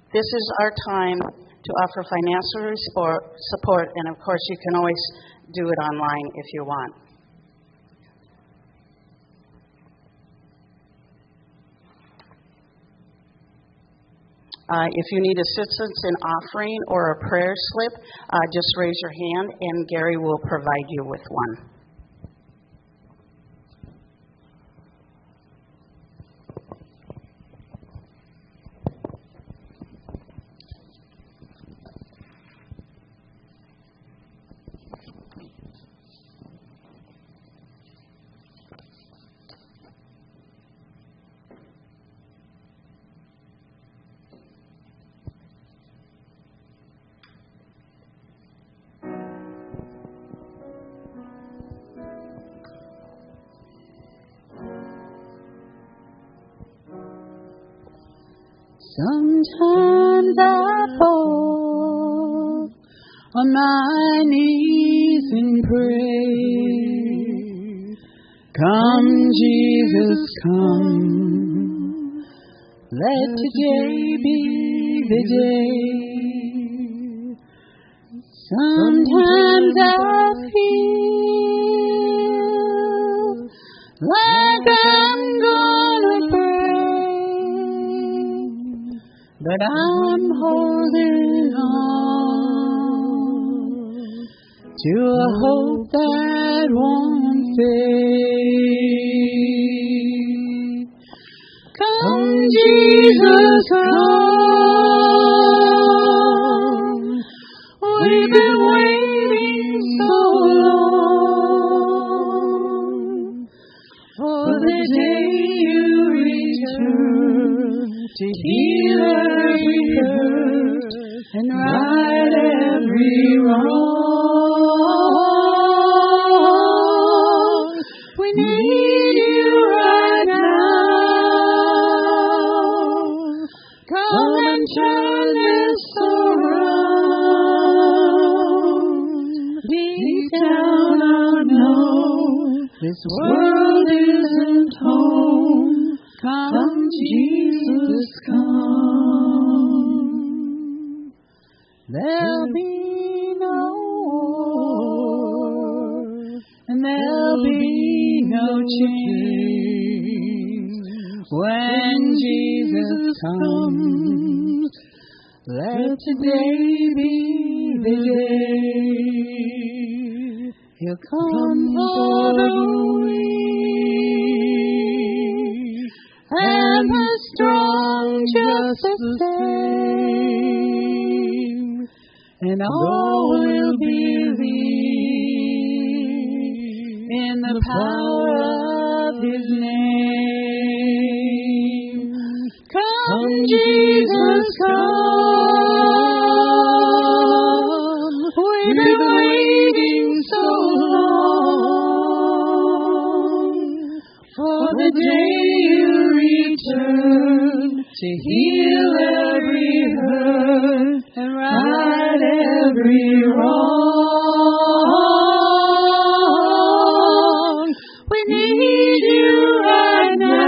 This is our time to offer financial support, and of course, you can always do it online if you want. If you need assistance in offering or a prayer slip, just raise your hand and Gary will provide you with one. Sometimes I fall on my knees and pray. Come, Jesus, come. Let today be the day. Sometimes I feel like I'm gonna break. But I'm holding on to a hope that won't fade. Come, Jesus, come. We've been waiting so long for the day you return to heal every hurt and right every wrong. We need you right now. Come and turn this around. Deep down I know this world isn't home. Come, Jesus, come. There'll be no war, and there'll be no change when Jesus comes. Let today be the day. He'll come for the weak and the strong just the same, and all will believe in the power of His name. Come, Jesus, come. We've been waiting so long for the day you return to heal every hurt and right every wrong. We need you right now.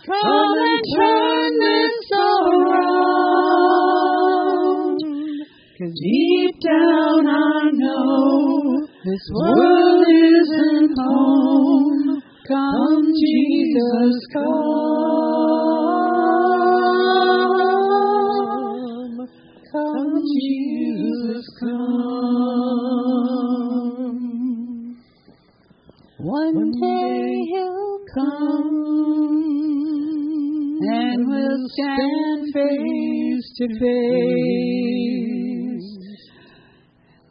Come and turn this around. 'Cause deep down I know this world isn't home. Come, Jesus, come. Come, Jesus, come. One day He'll come, and we'll stand face to face.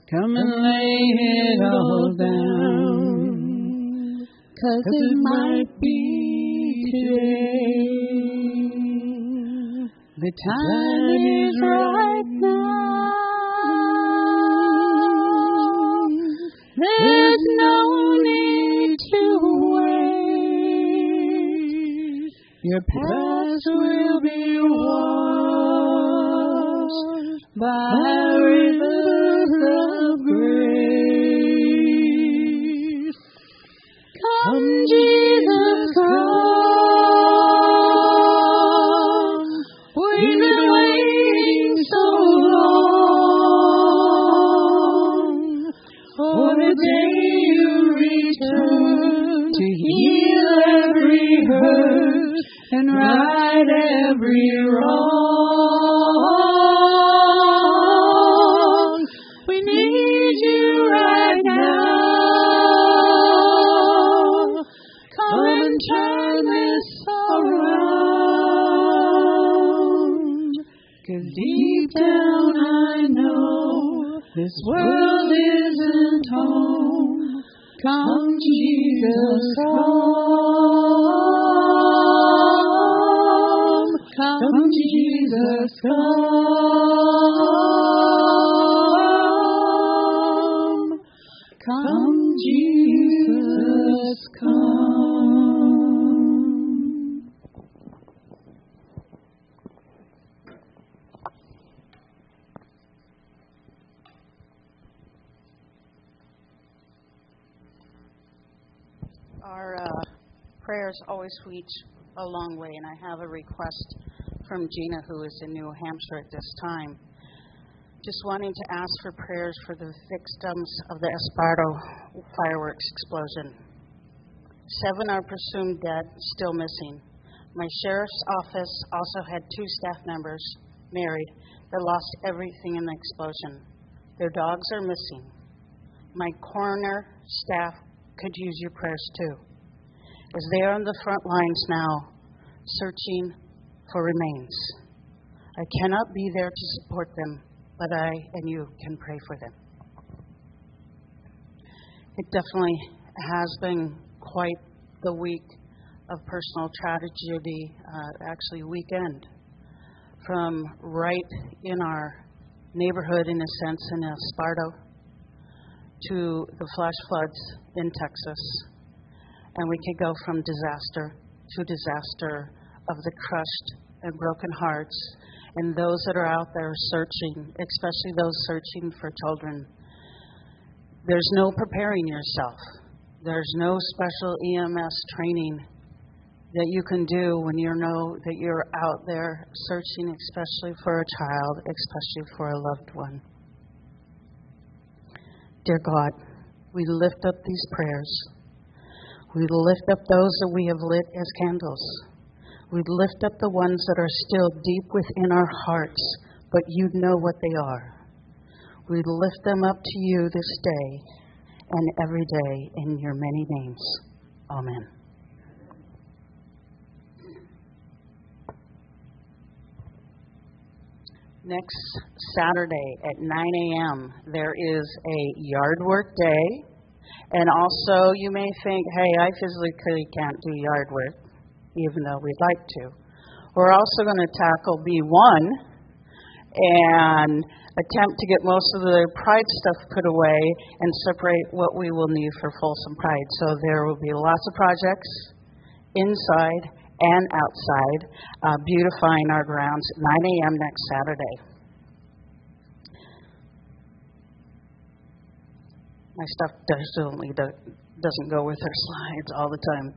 Come and lay it all down. 'cause it might be today. The time is right now. There's no need to wait. Your past will be washed by rivers of grace. Come, Jesus, come. We've been waiting so long for the day you return to heal every hurt and right every wrong. We need you right now. Come and turn this around. 'Cause deep down I know this world isn't home. Come, Jesus, come. Come, Jesus, come. Come, Jesus, come. Our prayers always reach a long way, and I have a request from Gina, who is in New Hampshire at this time. Just wanting to ask for prayers for the victims of the Esparto fireworks explosion. 7 are presumed dead, still missing. My sheriff's office also had 2 staff members, married, that lost everything in the explosion. Their dogs are missing. My coroner staff could use your prayers too, as they are on the front lines now, searching for remains. I cannot be there to support them, but I and you can pray for them. It definitely has been quite the week of personal tragedy, actually weekend, from right in our neighborhood, in a sense, in Esparto, to the flash floods in Texas. And we could go from disaster to disaster of the crushed and broken hearts and those that are out there searching, especially those searching for children. There's no preparing yourself. There's no special EMS training that you can do when you know that you're out there searching, especially for a child, especially for a loved one. Dear God, we lift up these prayers. We lift up those that we have lit as candles. We lift up the ones that are still deep within our hearts, but you know what they are. We lift them up to you this day and every day in your many names. Amen. Next Saturday at 9 a.m., there is a yard work day. And also, you may think, hey, I physically can't do yard work, even though we'd like to. We're also going to tackle B1 and attempt to get most of the Pride stuff put away and separate what we will need for Folsom Pride. So there will be lots of projects inside and outside, beautifying our grounds at 9 a.m. next Saturday. My stuff definitely doesn't go with our slides all the time.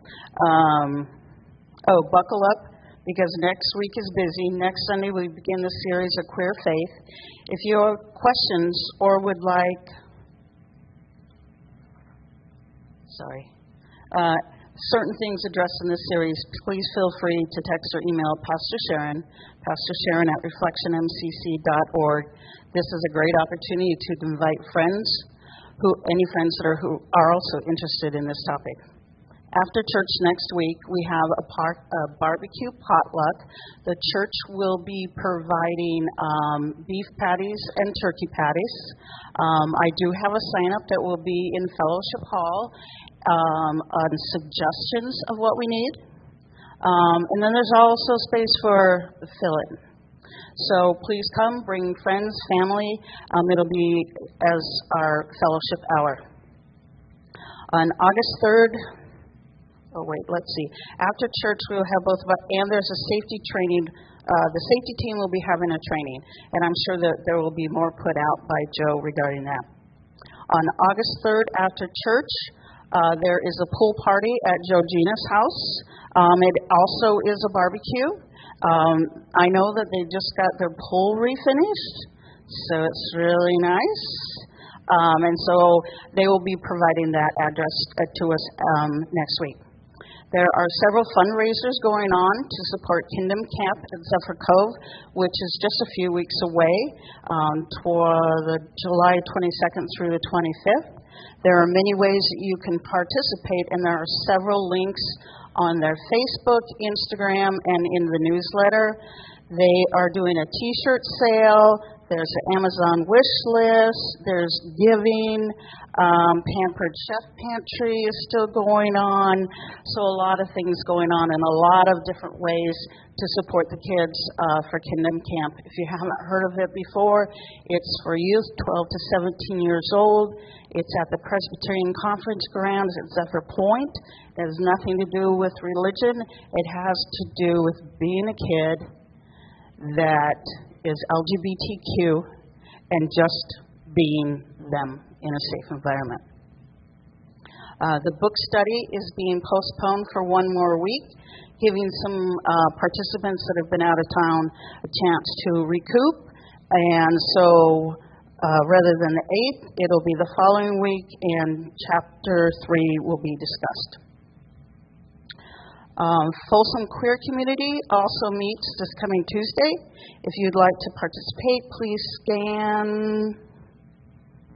Buckle up, because next week is busy. Next Sunday we begin the series of Queer Faith. If you have questions or would like, certain things addressed in this series, please feel free to text or email Pastor Sharon at reflectionmcc.org. This is a great opportunity to invite friends, any friends that are also interested in this topic. After church next week, we have a barbecue potluck. The church will be providing beef patties and turkey patties. I do have a sign-up that will be in Fellowship Hall. on suggestions of what we need. And then there's also space for fill-in. So please come, bring friends, family. It'll be as our fellowship hour. On August 3rd, let's see. After church, we will have both of us, and there's a safety training. The safety team will be having a training, and I'm sure that there will be more put out by Joe regarding that. On August 3rd, after church, there is a pool party at Joe Gina's house. It also is a barbecue. I know that they just got their pool refinished, so it's really nice. And so they will be providing that address to us next week. There are several fundraisers going on to support Kingdom Camp at Zephyr Cove, which is just a few weeks away, the July 22nd through the 25th. There are many ways that you can participate, and there are several links on their Facebook, Instagram, and in the newsletter. They are doing a T-shirt sale. There's an Amazon wish list. There's giving. Pampered Chef Pantry is still going on. So a lot of things going on and a lot of different ways to support the kids for Kingdom Camp. If you haven't heard of it before, it's for youth 12 to 17 years old. It's at the Presbyterian Conference Grounds at Zephyr Point. It has nothing to do with religion. It has to do with being a kid that is LGBTQ and just being them in a safe environment. The book study is being postponed for one more week, giving some participants that have been out of town a chance to recoup. And so rather than the 8th, it'll be the following week, and Chapter 3 will be discussed. Folsom Queer Community also meets this coming Tuesday. If you'd like to participate, please scan,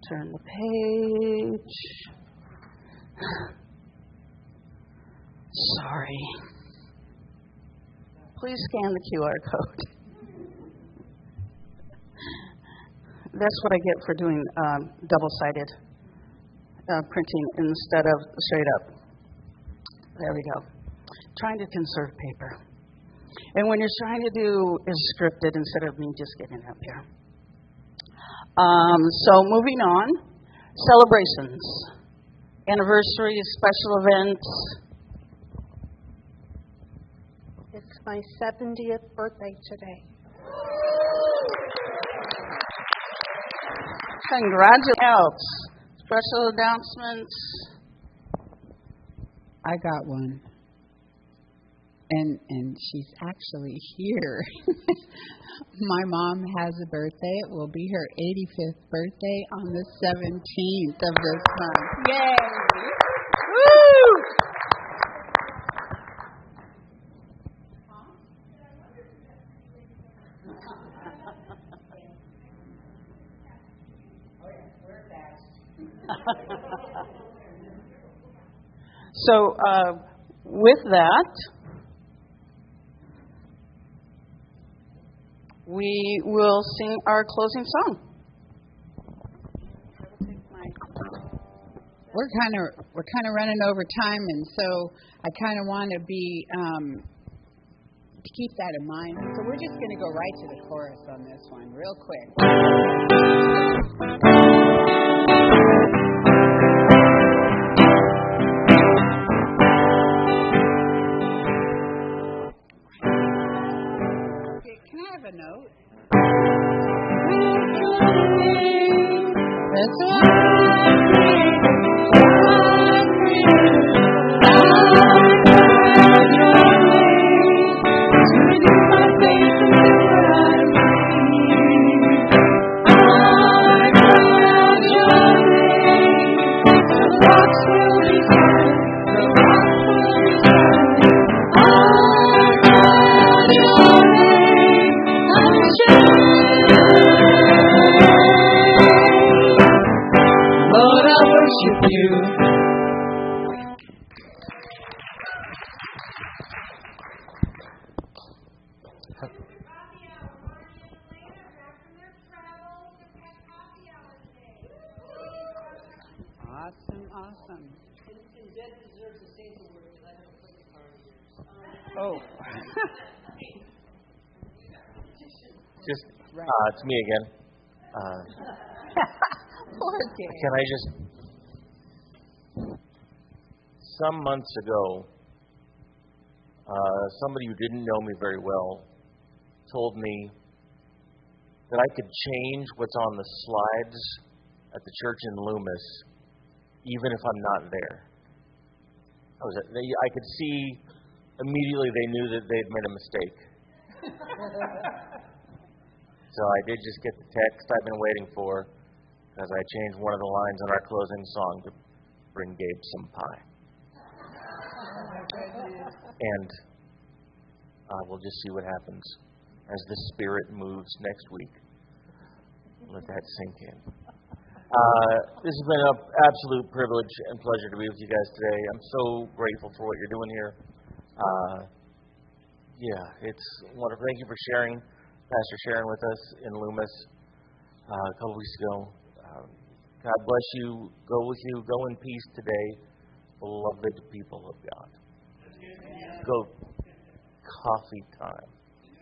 turn the page. Sorry. Please scan the QR code. That's what I get for doing double-sided printing instead of straight up. There we go. Trying to conserve paper. And when you're trying to do is scripted instead of me just getting up here. So moving on, celebrations, anniversaries, special events. It's my 70th birthday today. Congratulations. Special announcements. I got one. And she's actually here. My mom has a birthday. It will be her 85th birthday on the 17th of this month. Yay! Woo! So, with that, we will sing our closing song. We're kind of running over time, and so I kind of want to be to keep that in mind. So we're just going to go right to the chorus on this one, real quick. A note. That's awesome. Oh. Just, it's me again. Poor Dave. Can I just... Some months ago, somebody who didn't know me very well told me that I could change what's on the slides at the church in Loomis, even if I'm not there. I could see immediately they knew that they'd made a mistake. So I did just get the text I've been waiting for, because I changed one of the lines on our closing song to bring Gabe some pie. And we'll just see what happens as the Spirit moves next week. Let that sink in. This has been an absolute privilege and pleasure to be with you guys today. I'm so grateful for what you're doing here. It's wonderful. Thank you for sharing, Pastor Sharon, with us in Loomis a couple weeks ago. God bless you. Go with you. Go in peace today, beloved people of God. Go coffee time.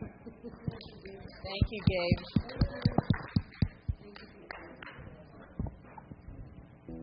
Thank you, Gabe.